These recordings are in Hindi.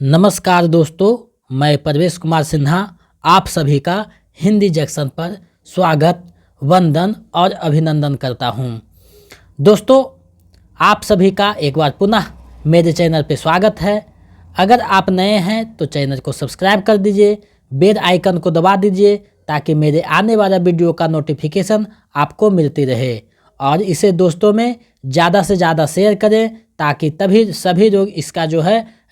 नमस्कार दोस्तों, मैं परवेश कुमार सिन्हा आप सभी का हिंदी जंक्शन पर स्वागत, वंदन और अभिनंदन करता हूं। दोस्तों, आप सभी का एक बार पुनः मेरे चैनल पे स्वागत है। अगर आप नए हैं तो चैनल को सब्सक्राइब कर दीजिए, बेल आइकन को दबा दीजिए ताकि मेरे आने वाला वीडियो का नोटिफिकेशन आपको मिलती रहे और इसे दोस्तों में ज़्यादा से ज़्यादा शेयर करें ताकि तभी सभी लोग इसका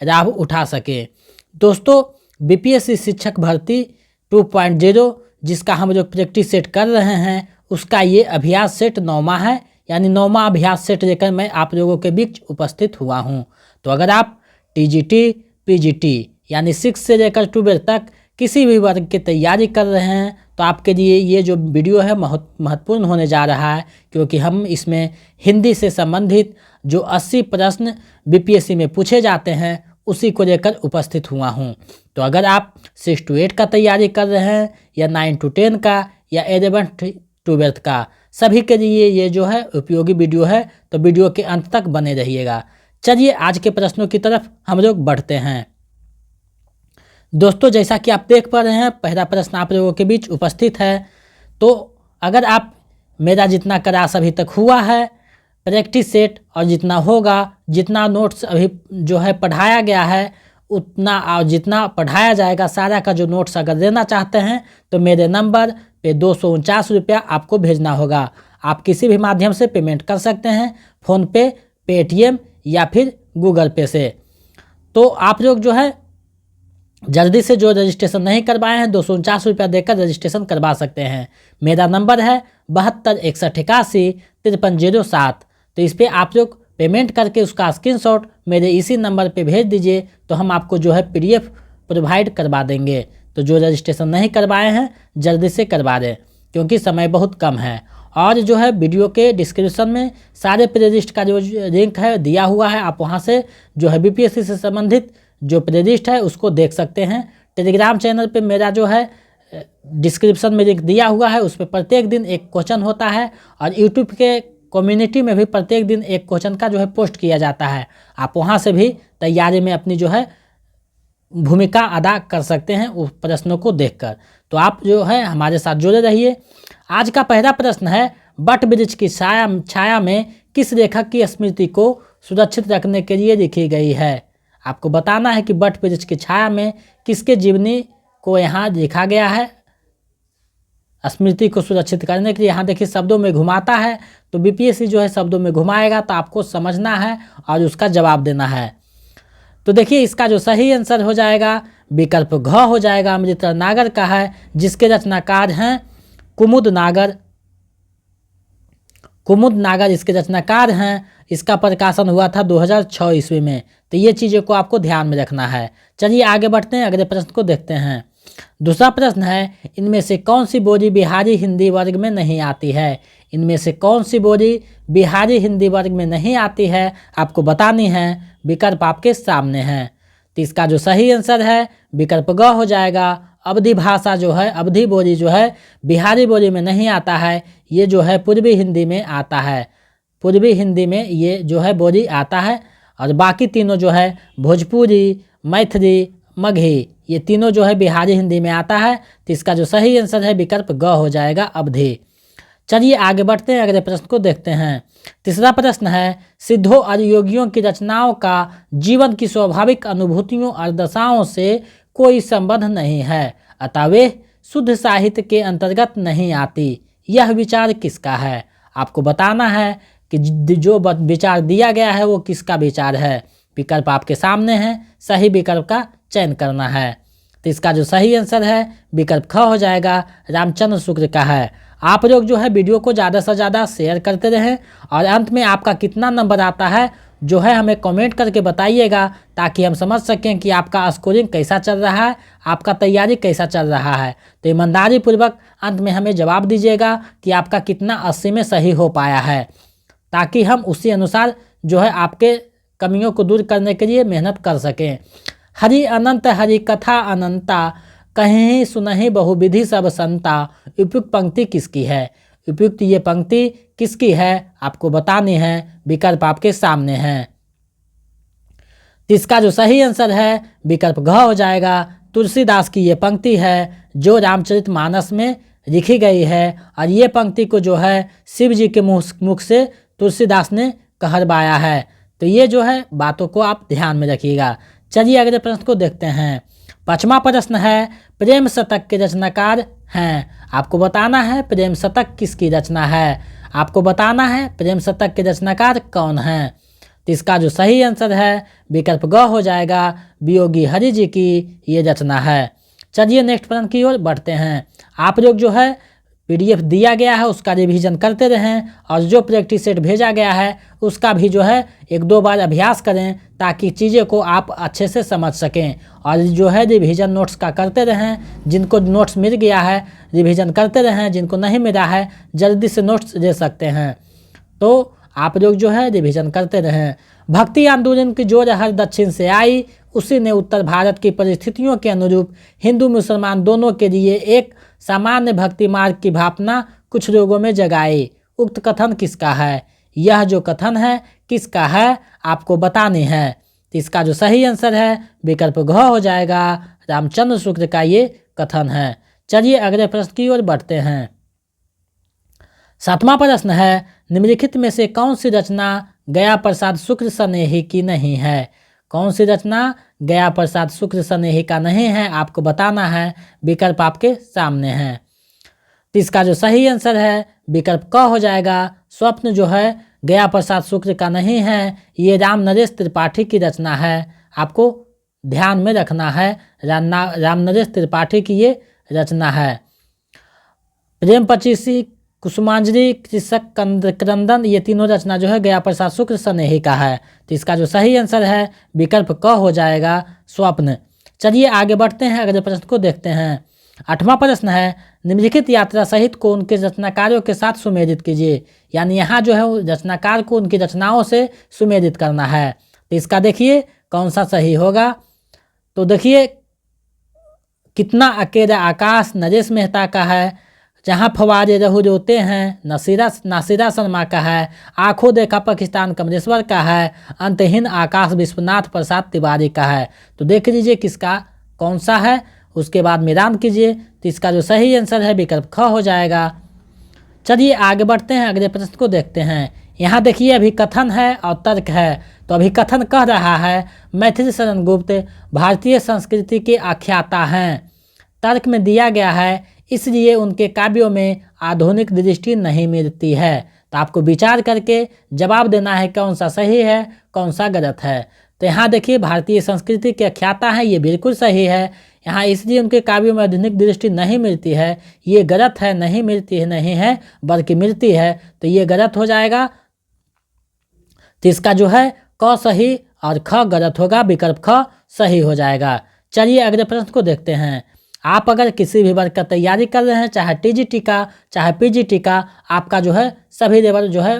लाभ उठा सके। दोस्तों, बीपीएससी शिक्षक भर्ती 2.0 जिसका हम लोग प्रैक्टिस सेट कर रहे हैं, उसका ये अभ्यास सेट 9वां है, यानी 9वां अभ्यास सेट लेकर मैं आप लोगों के बीच उपस्थित हुआ हूं। तो अगर आप टीजीटी, पीजीटी यानी 6 से लेकर 12 तक किसी भी वर्ग की तैयारी कर रहे हैं तो आपके लिए ये जो वीडियो है बहुत महत्वपूर्ण होने जा रहा है, क्योंकि हम इसमें हिंदी से संबंधित जो 80 प्रश्न बीपीएससी में पूछे जाते हैं उसी को लेकर उपस्थित हुआ हूं। तो अगर आप 6 to 8 का तैयारी कर रहे हैं या 9 to 10 का या 11 to 12 का, सभी के लिए ये उपयोगी वीडियो है, तो वीडियो के अंत तक बने रहिएगा। चलिए आज के प्रश्नों की तरफ हम लोग बढ़ते हैं। दोस्तों, जैसा कि आप देख पा रहे हैं, पहला प्रश्न आप लोगों के बीच उपस्थित है। तो अगर आप मेरा जितना क्लास अभी तक हुआ है प्रैक्टिस सेट और जितना होगा, जितना नोट्स अभी पढ़ाया गया है उतना और जितना पढ़ाया जाएगा सारा का जो नोट्स अगर देना चाहते हैं तो मेरे नंबर पे 249 रुपया आपको भेजना होगा। आप किसी भी माध्यम से पेमेंट कर सकते हैं, फ़ोनपे, पेटीएम या फिर गूगल पे से। तो आप लोग जल्दी से जो रजिस्ट्रेशन नहीं करवाए हैं 249 रुपया देकर रजिस्ट्रेशन करवा सकते हैं। मेरा नंबर है 7261815307। तो इस पर आप लोग पेमेंट करके उसका स्क्रीनशॉट मेरे इसी नंबर पे भेज दीजिए, तो हम आपको पीडीएफ प्रोवाइड करवा देंगे। तो जो रजिस्ट्रेशन नहीं करवाए हैं जल्दी से करवा दें, क्योंकि समय बहुत कम है। और वीडियो के डिस्क्रिप्शन में सारे प्लेलिस्ट का जो लिंक है दिया हुआ है, आप वहाँ से बीपीएससी से संबंधित जो प्लेलिस्ट है उसको देख सकते हैं। टेलीग्राम चैनल पे मेरा डिस्क्रिप्शन में लिंक दिया हुआ है, उस पर प्रत्येक दिन एक क्वेश्चन होता है और यूट्यूब के कम्युनिटी में भी प्रत्येक दिन एक क्वेश्चन का पोस्ट किया जाता है। आप वहाँ से भी तैयारी में अपनी भूमिका अदा कर सकते हैं उस प्रश्नों को देखकर। तो आप हमारे साथ जुड़े रहिए। आज का पहला प्रश्न है, बट वृक्ष की छाया में किस लेखक की स्मृति को सुरक्षित रखने के लिए लिखी गई है। आपको बताना है कि बट वृक्ष की छाया में किसके जीवनी को यहाँ लिखा गया है स्मृति को सुरक्षित करने के लिए। यहाँ देखिए शब्दों में घुमाता है, तो बीपीएससी शब्दों में घुमाएगा तो आपको समझना है और उसका जवाब देना है। तो देखिए इसका जो सही आंसर हो जाएगा विकल्प घ हो जाएगा, अमृतलाल नागर का है, जिसके रचनाकार हैं कुमुद नागर। कुमुद नागर इसके रचनाकार हैं। इसका प्रकाशन हुआ था 2006 ईस्वी में। तो ये चीज़ों को आपको ध्यान में रखना है। चलिए आगे बढ़ते हैं, अगले प्रश्न को देखते हैं। दूसरा प्रश्न है, इनमें से कौन सी बोली बिहारी हिंदी वर्ग में नहीं आती है। इनमें से कौन सी बोली बिहारी हिंदी वर्ग में नहीं आती है आपको बतानी है। विकल्प आपके सामने हैं। तो इसका जो सही आंसर है विकल्प ग हो जाएगा। अवधी भाषा अवधी बोली बिहारी बोली में नहीं आता है। ये पूर्वी हिंदी में आता है। पूर्वी हिंदी में ये बोली आता है। और बाकी तीनों भोजपुरी, मैथिली, मगही, ये तीनों बिहारी हिंदी में आता है। तो इसका जो सही आंसर है विकल्प ग हो जाएगा, अवधी। चलिए आगे बढ़ते हैं, अगले प्रश्न को देखते हैं। तीसरा प्रश्न है, सिद्धों और योगियों की रचनाओं का जीवन की स्वाभाविक अनुभूतियों और दशाओं से कोई संबंध नहीं है, अतः वे शुद्ध साहित्य के अंतर्गत नहीं आती। यह विचार किसका है। आपको बताना है कि जो विचार दिया गया है वो किसका विचार है। विकल्प आपके सामने हैं, सही विकल्प का चयन करना है। तो इसका जो सही आंसर है विकल्प ख हो जाएगा, रामचंद्र शुक्ल का है। आप लोग वीडियो को ज़्यादा से ज़्यादा शेयर करते रहें और अंत में आपका कितना नंबर आता है हमें कमेंट करके बताइएगा, ताकि हम समझ सकें कि आपका स्कोरिंग कैसा चल रहा है, आपका तैयारी कैसा चल रहा है। तो ईमानदारी पूर्वक अंत में हमें जवाब दीजिएगा कि आपका कितना 80 में सही हो पाया है, ताकि हम उसी अनुसार आपके कमियों को दूर करने के लिए मेहनत कर सकें। हरि अनंत हरि कथा अनंता, कहीं सुनहि बहुविधि सब संता। उपयुक्त पंक्ति किसकी है। उपयुक्त ये पंक्ति किसकी है आपको बतानी है। विकल्प आपके सामने हैं। तो इसका जो सही आंसर है विकल्प घ हो जाएगा। तुलसीदास की ये पंक्ति है जो रामचरितमानस में लिखी गई है और ये पंक्ति को जो है शिव जी के मुख से तुलसीदास ने कहरवाया है। तो ये जो है बातों को आप ध्यान में रखिएगा। चलिए अगले प्रश्न को देखते हैं। 5वां प्रश्न है प्रेम शतक के रचनाकार हैं। आपको बताना है प्रेम शतक किसकी रचना है। आपको बताना है प्रेम शतक के रचनाकार कौन हैं। तो इसका जो सही आंसर है विकल्प ग हो जाएगा। वियोगी हरि जी की ये रचना है। चलिए नेक्स्ट प्रश्न की ओर बढ़ते हैं। आप लोग जो है PDF दिया गया है उसका रिवीजन करते रहें और जो प्रैक्टिस सेट भेजा गया है उसका भी जो है 1-2 बार अभ्यास करें ताकि चीज़ें को आप अच्छे से समझ सकें। और जो है रिवीजन नोट्स का करते रहें। जिनको नोट्स मिल गया है रिवीजन करते रहें, जिनको नहीं मिला है जल्दी से नोट्स दे सकते हैं। तो आप लोग जो है रिवीजन करते रहें। भक्ति आंदोलन की जोर हर दक्षिण से आई, उसी ने उत्तर भारत की परिस्थितियों के अनुरूप हिंदू मुसलमान दोनों के लिए एक सामान्य भक्ति मार्ग की भावना कुछ लोगों में जगाई। उक्त कथन किसका है। यह जो कथन है किसका है आपको बतानी है। तो इसका जो सही आंसर है विकल्प घ हो जाएगा। रामचंद्र शुक्ल का ये कथन है। चलिए अगले प्रश्न की ओर बढ़ते हैं। 7वां प्रश्न है निम्नलिखित में से कौन सी रचना गया प्रसाद शुक्ल सनेही की नहीं है। कौन सी रचना गया प्रसाद शुक्ल सनेही का नहीं है आपको बताना है। विकल्प आपके सामने हैं। तो इसका जो सही आंसर है विकल्प क हो जाएगा। स्वप्न जो है गया प्रसाद शुक्ल का नहीं है, ये राम नरेश त्रिपाठी की रचना है। आपको ध्यान में रखना है राम नरेश त्रिपाठी की ये रचना है। प्रेम पचीसी, कुसुमांजलि, कृषक क्रंदन ये तीनों रचना जो है गया प्रसाद शुक्ल सनेही का है। तो इसका जो सही आंसर है विकल्प क हो जाएगा स्वप्न। चलिए आगे बढ़ते हैं अगले प्रश्न को देखते हैं। 8वां प्रश्न है निम्नलिखित यात्रा सहित को उनके रचनाकारों के साथ सुमेलित कीजिए। यानी यहाँ जो है रचनाकार को उनकी रचनाओं से सुमेलित करना है। तो इसका देखिए कौन सा सही होगा। तो देखिए कितना अकेला आकाश नरेश मेहता का है, जहाँ फवारे रहू रोते हैं नासिरा शर्मा का है, आंखों देखा पाकिस्तान कमलेश्वर का है, अंतहीन आकाश विश्वनाथ प्रसाद तिवारी का है। तो देख लीजिए किसका कौन सा है, उसके बाद मिलान कीजिए। तो इसका जो सही आंसर है विकल्प ख हो जाएगा। चलिए आगे बढ़ते हैं अगले प्रश्न को देखते हैं। यहाँ देखिए अभी कथन है और तर्क है। तो अभी कथन कह रहा है मैथिली शरण गुप्त भारतीय संस्कृति के आख्याता हैं। तर्क में दिया गया है इसलिए उनके काव्यों में आधुनिक दृष्टि नहीं मिलती है। तो आपको विचार करके जवाब देना है कौन सा सही है कौन सा गलत है। तो यहाँ देखिए भारतीय संस्कृति के आख्याता है ये बिल्कुल सही है। यहाँ इसलिए उनके काव्यों में आधुनिक दृष्टि नहीं मिलती है ये गलत है। नहीं मिलती है नहीं है बल्कि मिलती है, तो ये गलत हो जाएगा। तो इसका जो है क सही और ख गलत होगा। विकल्प ख सही हो जाएगा। चलिए अगले प्रश्न को देखते हैं। आप अगर किसी भी वर्ग का तैयारी कर रहे हैं चाहे TGT का चाहे PGT का, आपका जो है सभी लेवल जो है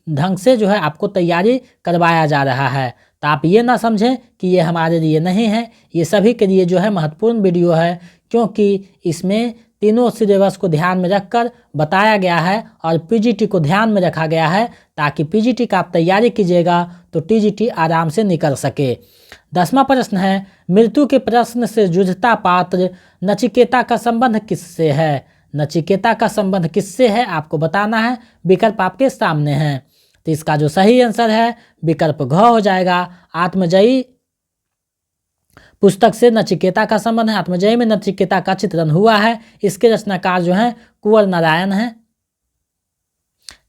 ढंग से जो है आपको तैयारी करवाया जा रहा है। तो आप ये ना समझें कि ये हमारे लिए नहीं है, ये सभी के लिए जो है महत्वपूर्ण वीडियो है, क्योंकि इसमें तीनों सिलेबस को ध्यान में रखकर बताया गया है और PGT को ध्यान में रखा गया है ताकि PGT का आप तैयारी कीजिएगा तो TGT आराम से निकल सके। 10वां प्रश्न है मृत्यु के प्रश्न से जूझता पात्र नचिकेता का संबंध किससे है। नचिकेता का संबंध किससे है आपको बताना है। विकल्प आपके सामने हैं। तो इसका जो सही आंसर है विकल्प घ हो जाएगा। आत्मजयी पुस्तक से नचिकेता का संबंध है। आत्मजयी में नचिकेता का चित्रण हुआ है। इसके रचनाकार जो हैं कुंवर नारायण हैं।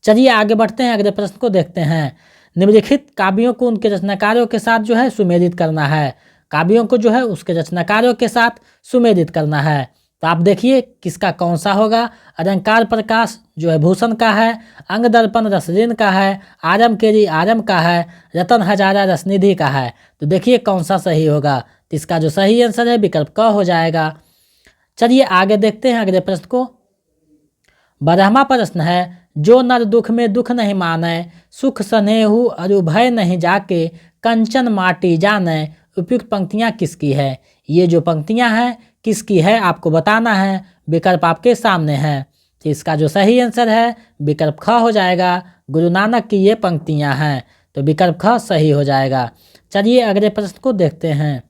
चलिए आगे बढ़ते हैं अगले प्रश्न को देखते हैं। निम्नलिखित काव्यों को उनके रचनाकारों के साथ जो है सुमेलित करना है। काव्यों को जो है उसके रचनाकारों के साथ सुमेलित करना है। तो आप देखिए किसका कौन सा होगा। अलंकार प्रकाश जो है भूषण का है, अंग दर्पण रसलीन का है, आरम केरी आरम का है, रतन हजारा रसनिधि का है। तो देखिए कौन सा सही होगा। तो इसका जो सही आंसर है विकल्प क हो जाएगा। चलिए आगे देखते हैं अगले प्रश्न को। 12वां प्रश्न है जो नर दुख में दुख नहीं माने, सुख स्नेहु अरु भय नहीं जाके, कंचन माटी जाने। उपयुक्त पंक्तियां किसकी है। ये जो पंक्तियां हैं किसकी है आपको बताना है। विकल्प आपके सामने है। तो इसका जो सही आंसर है विकल्प ख हो जाएगा। गुरु नानक की ये पंक्तियां हैं। तो विकल्प ख सही हो जाएगा। चलिए अगले प्रश्न को देखते हैं।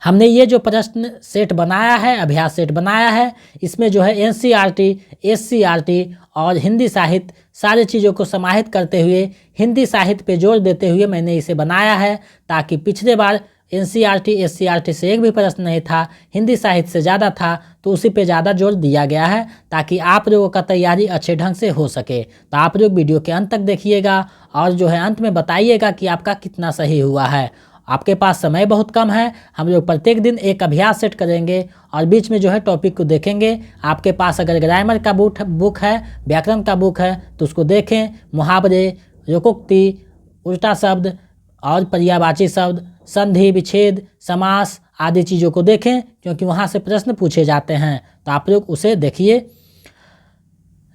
हमने ये जो प्रश्न सेट बनाया है, अभ्यास सेट बनाया है, इसमें जो है एनसीईआरटी, एससीईआरटी और हिंदी साहित्य सारी चीज़ों को समाहित करते हुए हिंदी साहित्य पे जोर देते हुए मैंने इसे बनाया है, ताकि पिछले बार एनसीईआरटी, एससीईआरटी से एक भी प्रश्न नहीं था, हिंदी साहित्य से ज़्यादा था, तो उसी पे ज़्यादा जोर दिया गया है ताकि आप लोगों का तैयारी अच्छे ढंग से हो सके। तो आप लोग वीडियो के अंत तक देखिएगा और जो है अंत में बताइएगा कि आपका कितना सही हुआ है। आपके पास समय बहुत कम है, हम लोग प्रत्येक दिन एक अभ्यास सेट करेंगे और बीच में जो है टॉपिक को देखेंगे। आपके पास अगर ग्रामर का बुक है, व्याकरण का बुक है, तो उसको देखें। मुहावरे, लोकोक्ति, उल्टा शब्द और पर्यायवाची शब्द, संधि, विच्छेद, समास आदि चीज़ों को देखें, क्योंकि वहाँ से प्रश्न पूछे जाते हैं, तो आप लोग उसे देखिए।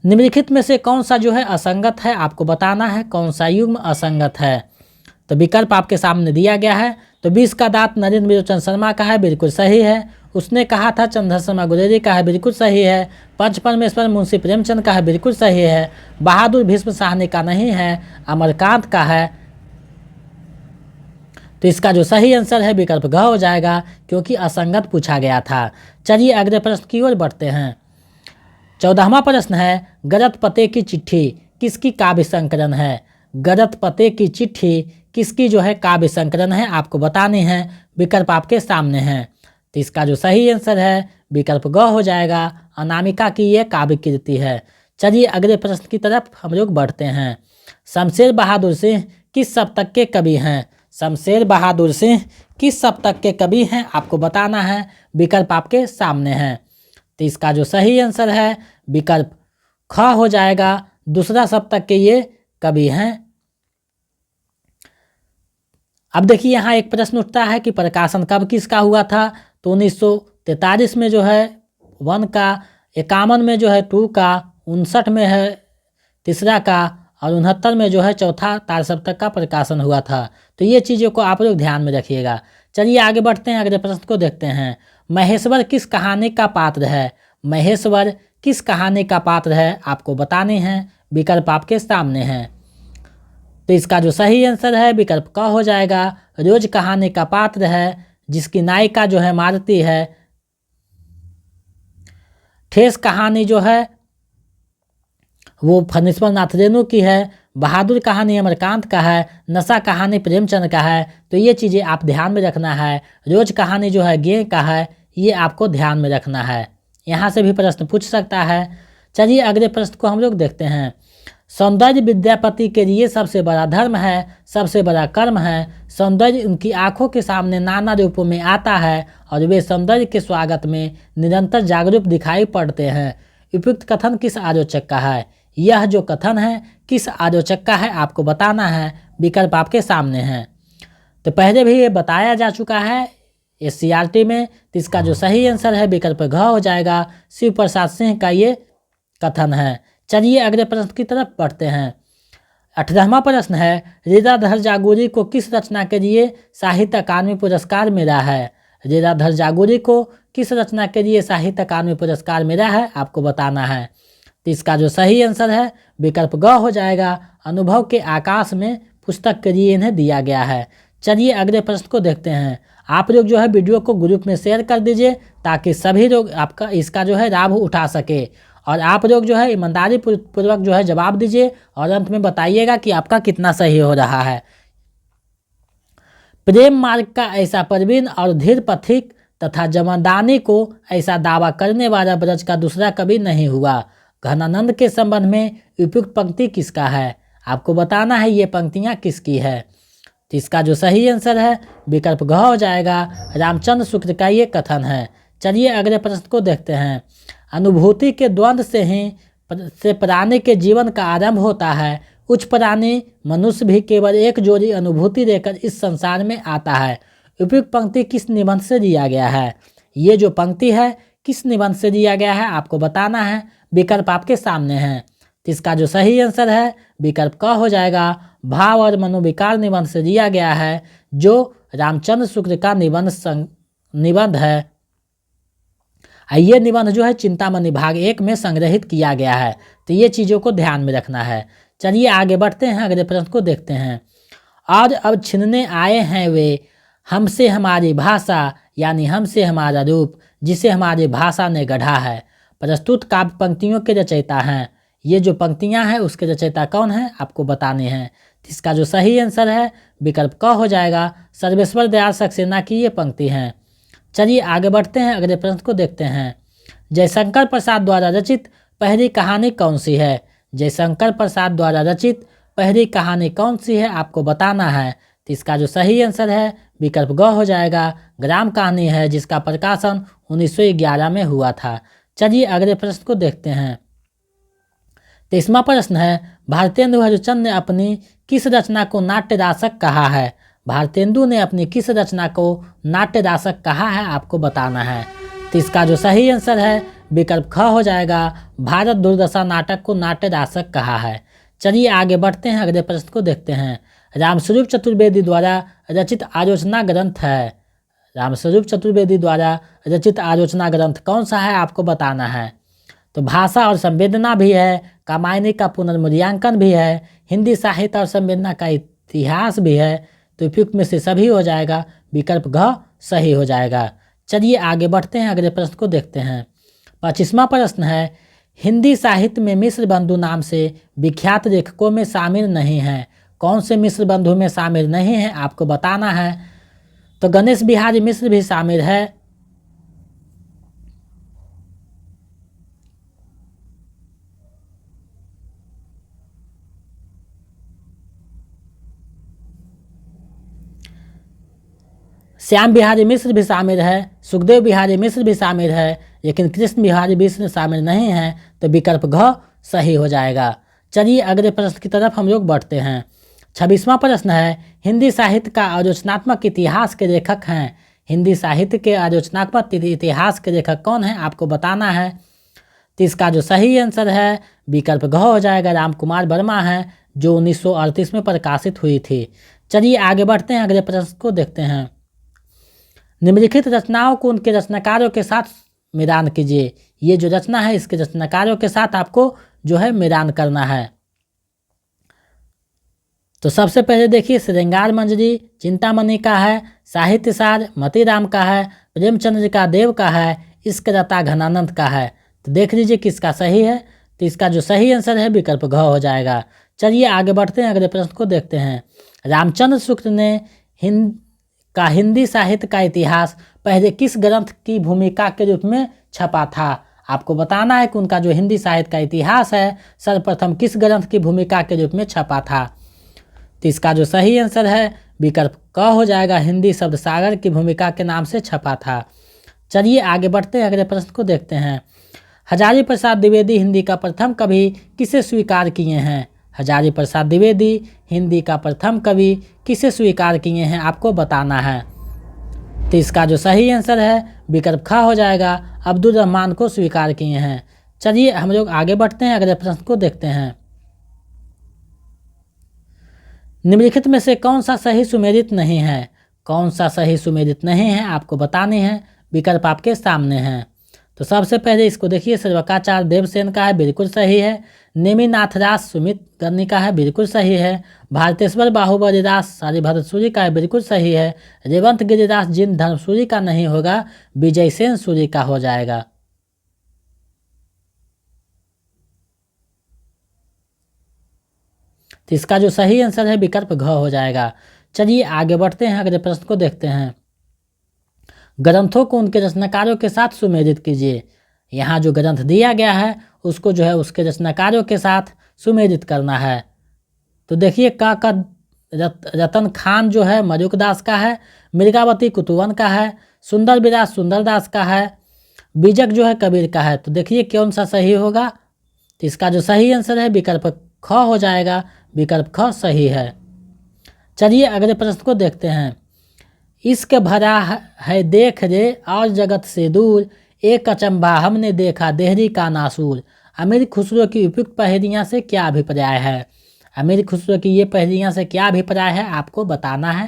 निम्नलिखित में से कौन सा जो है असंगत है, आपको बताना है कौन सा युग्म असंगत है। तो विकल्प आपके सामने दिया गया है। तो 20 का दांत नरेंद्र बिलोचन शर्मा का है, बिल्कुल सही है। उसने कहा था चंद्र शर्मा गुलेरी का है, बिल्कुल सही है। पंच परमेश्वर मुंशी प्रेमचंद का है, बिल्कुल सही है। बहादुर भीष्म साहनी का नहीं है, अमरकांत का है। तो इसका जो सही आंसर है विकल्प घ हो जाएगा, क्योंकि असंगत पूछा गया था। चलिए अगले प्रश्न की ओर बढ़ते हैं। 14वां प्रश्न है, गलत पते की चिट्ठी किसकी काव्य संकलन है। गलत पते की चिट्ठी किसकी जो है काव्य संकलन है, आपको बतानी है। विकल्प आपके सामने हैं। तो इसका जो सही आंसर है विकल्प ग हो जाएगा, अनामिका की यह काव्य कृति है। चलिए अगले प्रश्न की तरफ हम लोग बढ़ते हैं। शमशेर बहादुर सिंह किस शतक के कवि हैं। शमशेर बहादुर सिंह किस शतक के कवि हैं, आपको बताना है। विकल्प आपके सामने हैं। तो इसका जो सही आंसर है विकल्प ख हो जाएगा, दूसरा शतक के ये कवि हैं। अब देखिए यहाँ एक प्रश्न उठता है कि प्रकाशन कब किसका हुआ था। तो 1943 में जो है 1 का, 51 में जो है 2 का, 59 में है तीसरा का और 69 में जो है चौथा तारसप्तक का प्रकाशन हुआ था। तो ये चीज़ों को आप लोग ध्यान में रखिएगा। चलिए आगे बढ़ते हैं, अगले प्रश्न को देखते हैं। महेश्वर किस कहानी का पात्र है। महेश्वर किस कहानी का पात्र है, आपको बताने हैं। विकल्प आपके सामने हैं। तो इसका जो सही आंसर है विकल्प क हो जाएगा, रोज कहानी का पात्र है, जिसकी नायिका जो है मालती है। ठेस कहानी जो है वो फणीश्वर नाथ रेणु की है। बहादुर कहानी अमरकांत का है। नशा कहानी प्रेमचंद का है। तो ये चीज़ें आप ध्यान में रखना है। रोज कहानी जो है गेय का है, ये आपको ध्यान में रखना है। यहाँ से भी प्रश्न पूछ सकता है। चलिए अगले प्रश्न को हम लोग देखते हैं। सौंदर्य विद्यापति के लिए सबसे बड़ा धर्म है, सबसे बड़ा कर्म है। सौंदर्य उनकी आंखों के सामने नाना रूपों में आता है और वे सौंदर्य के स्वागत में निरंतर जागरूक दिखाई पड़ते हैं। उपयुक्त कथन किस आलोचक का है। यह जो कथन है किस आलोचक का है, आपको बताना है। विकल्प आपके सामने हैं। तो पहले भी ये बताया जा चुका है एससीईआरटी में। तो इसका जो सही आंसर है विकल्प घ हो जाएगा, शिव प्रसाद सिंह का ये कथन है। चलिए अगले प्रश्न की तरफ बढ़ते हैं। 18वां प्रश्न है, लीलाधर जागुरी को किस रचना के लिए साहित्य अकादमी पुरस्कार मिला है। लीलाधर जागुरी को किस रचना के लिए साहित्य अकादमी पुरस्कार मिला है, आपको बताना है। तो इसका जो सही आंसर है विकल्प ग हो जाएगा, अनुभव के आकाश में पुस्तक के लिए इन्हें दिया गया है। चलिए अगले प्रश्न को देखते हैं। आप लोग जो है वीडियो को ग्रुप में शेयर कर दीजिए, ताकि सभी लोग आपका इसका जो है लाभ उठा सके। और आप लोग जो है ईमानदारी पूर्वक जो है जवाब दीजिए और अंत में बताइएगा कि आपका कितना सही हो रहा है। प्रेम मार्ग का ऐसा प्रवीण और धीर पथिक तथा जमदानी को ऐसा दावा करने वाला ब्रज का दूसरा कवि नहीं हुआ। घनानंद के संबंध में उपयुक्त पंक्ति किसका है, आपको बताना है ये पंक्तियां किसकी है। तो इसका जो सही आंसर है विकल्प घ हो जाएगा, रामचंद्र शुक्ल का ये कथन है। चलिए अगले प्रश्न को देखते हैं। अनुभूति के द्वंद्व से प्राणी के जीवन का आरंभ होता है। उच्च प्राणी मनुष्य भी केवल एक जोड़ी अनुभूति लेकर इस संसार में आता है। उपयुक्त पंक्ति किस निबंध से दिया गया है। ये जो पंक्ति है किस निबंध से दिया गया है, आपको बताना है। विकल्प आपके सामने हैं। तो इसका जो सही आंसर है विकल्प क हो जाएगा, भाव और मनोविकार निबंध से दिया गया है, जो रामचंद्र शुक्ल का निबंध है। ये निबंध जो है चिंतामणि भाग 1 में संग्रहित किया गया है। तो ये चीज़ों को ध्यान में रखना है। चलिए आगे बढ़ते हैं, अगले प्रश्न को देखते हैं। और अब छीनने आए हैं वे हमसे हमारी भाषा, यानी हमसे हमारा रूप जिसे हमारी भाषा ने गढ़ा है। प्रस्तुत काव्य पंक्तियों के रचयिता हैं। ये जो पंक्तियां हैं उसके रचयिता कौन है आपको बताने हैं। इसका जो सही आंसर है विकल्प क हो जाएगा। सर्वेश्वर दयाल सक्सेना की ये पंक्ति हैं। चलिए आगे बढ़ते हैं, अगले प्रश्न को देखते हैं। जयशंकर प्रसाद द्वारा रचित पहली कहानी कौन सी है? जयशंकर प्रसाद द्वारा रचित पहली कहानी कौन सी है आपको बताना है। तो इसका जो सही आंसर है विकल्प ग हो जाएगा। ग्राम कहानी है, जिसका प्रकाशन 1911 में हुआ था। चलिए अगले प्रश्न को देखते हैं। 23वां प्रश्न है, भारतेंदु हरिश्चंद्र ने अपनी किस रचना को नाट्य रासक कहा है? भारतेंदु ने अपनी किस रचना को नाट्य रासक कहा है आपको बताना है। तो इसका जो सही आंसर है विकल्प ख हो जाएगा। भारत दुर्दशा नाटक को नाट्य रासक कहा है। चलिए आगे बढ़ते हैं, अगले प्रश्न को देखते हैं। रामस्वरूप चतुर्वेदी द्वारा रचित आलोचना ग्रंथ है। रामस्वरूप चतुर्वेदी द्वारा रचित आलोचना ग्रंथ कौन सा है आपको बताना है। तो भाषा और संवेदना भी है, कामायनी का पुनर्मूल्यांकन भी है, हिंदी साहित्य और संवेदना का इतिहास भी है। तो उपयुक्त में से सभी हो जाएगा, विकल्प घ सही हो जाएगा। चलिए आगे बढ़ते हैं, अगले प्रश्न को देखते हैं। 25वां प्रश्न है, हिंदी साहित्य में मिश्र बंधु नाम से विख्यात लेखकों में शामिल नहीं हैं। कौन से मिश्र बंधु में शामिल नहीं है आपको बताना है। तो गणेश बिहारी मिश्र भी शामिल है, श्याम बिहारी मिश्र भी शामिल है, सुखदेव बिहारी मिश्र भी शामिल है, लेकिन कृष्ण बिहारी मिश्र शामिल नहीं है। तो विकल्प घ सही हो जाएगा। चलिए अगले प्रश्न की तरफ हम लोग बढ़ते हैं। 26वां प्रश्न है, हिंदी साहित्य का आलोचनात्मक इतिहास के लेखक हैं। हिंदी साहित्य के आलोचनात्मक इतिहास के लेखक कौन है आपको बताना है। तो इसका जो सही आंसर है विकल्प घ हो जाएगा। राम कुमार वर्मा है, जो 1938 में प्रकाशित हुई थी। चलिए आगे बढ़ते हैं, अगले प्रश्न को देखते हैं। निम्नलिखित रचनाओं को उनके रचनाकारों के साथ मिलान कीजिए। ये जो रचना है इसके रचनाकारों के साथ आपको जो है मिलान करना है। तो सबसे पहले देखिए, श्रृंगार मंजरी चिंतामणि का है, साहित्य सार मतीराम का है, प्रेमचंद्र देव का है, इश्करता घनानंद का है। तो देख लीजिए किसका सही है। तो इसका जो सही आंसर है विकल्प घ हो जाएगा। चलिए आगे बढ़ते हैं, अगले प्रश्न को देखते हैं। रामचंद्र शुक्ल ने हिंदी साहित्य का इतिहास पहले किस ग्रंथ की भूमिका के रूप में छपा था। आपको बताना है कि उनका जो हिंदी साहित्य का इतिहास है सर्वप्रथम किस ग्रंथ की भूमिका के रूप में छपा था। तो इसका जो सही आंसर है विकल्प क हो जाएगा। हिंदी शब्द सागर की भूमिका के नाम से छपा था। चलिए आगे बढ़ते हैं, अगले प्रश्न को देखते हैं। हजारी प्रसाद द्विवेदी हिंदी का प्रथम कवि किसे स्वीकार किए हैं। हजारी प्रसाद द्विवेदी हिंदी का प्रथम कवि किसे स्वीकार किए हैं आपको बताना है। तो इसका जो सही आंसर है विकल्प ख हो जाएगा। अब्दुल रहमान को स्वीकार किए हैं। चलिए हम लोग आगे बढ़ते हैं, अगले प्रश्न को देखते हैं। निम्नलिखित में से कौन सा सही सुमेलित नहीं है। कौन सा सही सुमेलित नहीं है आपको बताने हैं। विकल्प आपके सामने हैं। तो सबसे पहले इसको देखिए, सर्वकाचार्य देवसेन का है, बिल्कुल सही है। नेमिनाथदास सुमित करनी का है, बिल्कुल सही है। भारतेश्वर बाहुबलीदास सारीभद्र सूरी का है, बिल्कुल सही है। रेवंत गिरिदास जिन धर्मसूरी का नहीं होगा, विजयसेन सूरी का हो जाएगा। तो इसका जो सही आंसर है विकल्प घ हो जाएगा। चलिए आगे बढ़ते हैं, अगले प्रश्न को देखते हैं। ग्रंथों को उनके रचनाकारों के साथ सुमेलित कीजिए। यहाँ जो ग्रंथ दिया गया है उसको जो है उसके रचनाकारों के साथ सुमेलित करना है। तो देखिए का रतन खान जो है मरुकदास का है, मृगावती कुतुवन का है, सुंदर विलास सुंदरदास का है, बीजक जो है कबीर का है। तो देखिए कौन सा सही होगा। तो इसका जो सही आंसर है विकल्प ख हो जाएगा। विकल्प ख सही है। चलिए अगले प्रश्न को देखते हैं। इश्क भरा है देख रे और जगत से दूर, एक अचंभा हमने देखा देहरी का नासूर। अमीर खुसरो की उपयुक्त पहेलियाँ से क्या अभिप्राय है। अमीर खुसरो की ये पहेलियाँ से क्या अभिप्राय है आपको बताना है।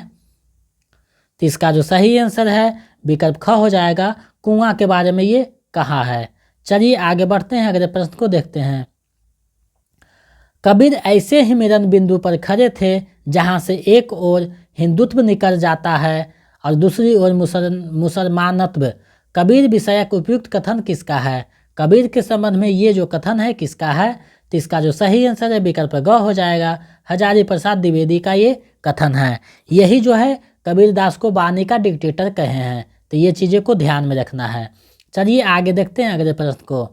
तो इसका जो सही आंसर है विकल्प ख हो जाएगा। कुआं के बारे में ये कहा है। चलिए आगे बढ़ते हैं, अगले प्रश्न को देखते हैं। कबीर ऐसे ही मिलन बिंदु पर खड़े थे जहाँ से एक ओर हिंदुत्व निकल जाता है और दूसरी ओर मुसलमानत्व। कबीर विषयक उपयुक्त कथन किसका है? कबीर के संबंध में ये जो कथन है किसका है? तो इसका जो सही आंसर है विकल्प ग हो जाएगा। हजारी प्रसाद द्विवेदी का ये कथन है। यही जो है कबीर दास को वाणी का डिक्टेटर कहे हैं। तो ये चीज़ें को ध्यान में रखना है। चलिए आगे देखते हैं अगले प्रश्न को।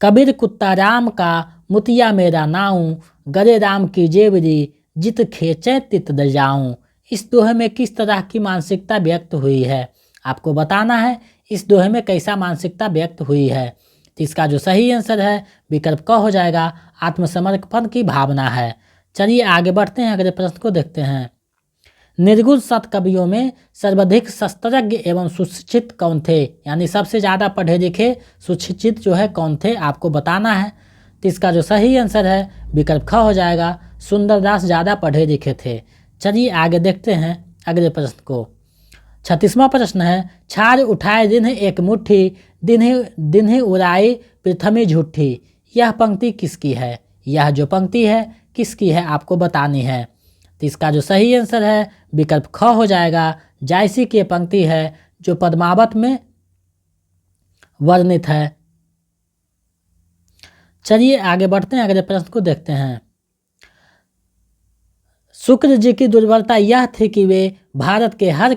कबीर कुत्ता राम का मुतिया मेरा नाऊं, गरे राम की जेवरी जित खेचे तित दजाऊं। इस दोहे में किस तरह की मानसिकता व्यक्त हुई है? आपको बताना है इस दोहे में कैसा मानसिकता व्यक्त हुई है। तो इसका जो सही आंसर है विकल्प क हो जाएगा। आत्मसमर्पण की भावना है। चलिए आगे बढ़ते हैं अगले प्रश्न को देखते हैं। निर्गुण सत कवियों में सर्वाधिक शस्त्रज्ञ एवं सुशिक्षित कौन थे? यानी सबसे ज़्यादा पढ़े लिखे सुशिक्षित जो है कौन थे आपको बताना है। तो इसका जो सही आंसर है विकल्प ख हो जाएगा। सुंदरदास ज़्यादा पढ़े लिखे थे। चलिए आगे देखते हैं अगले प्रश्न को। 36वां प्रश्न है। छाड़ उठाए दिन्ह एक मुट्ठी, दिन्ह दिन्ह उड़ाई पृथ्वी झूठी। यह पंक्ति किसकी है? यह जो पंक्ति है किसकी है आपको बतानी है। तो इसका जो सही आंसर है विकल्प ख हो जाएगा। जायसी की पंक्ति है जो पद्मावत में वर्णित है। चलिए आगे बढ़ते हैं अगले प्रश्न को देखते हैं। शुक्र जी की दुर्बलता यह थी कि वे भारत के हर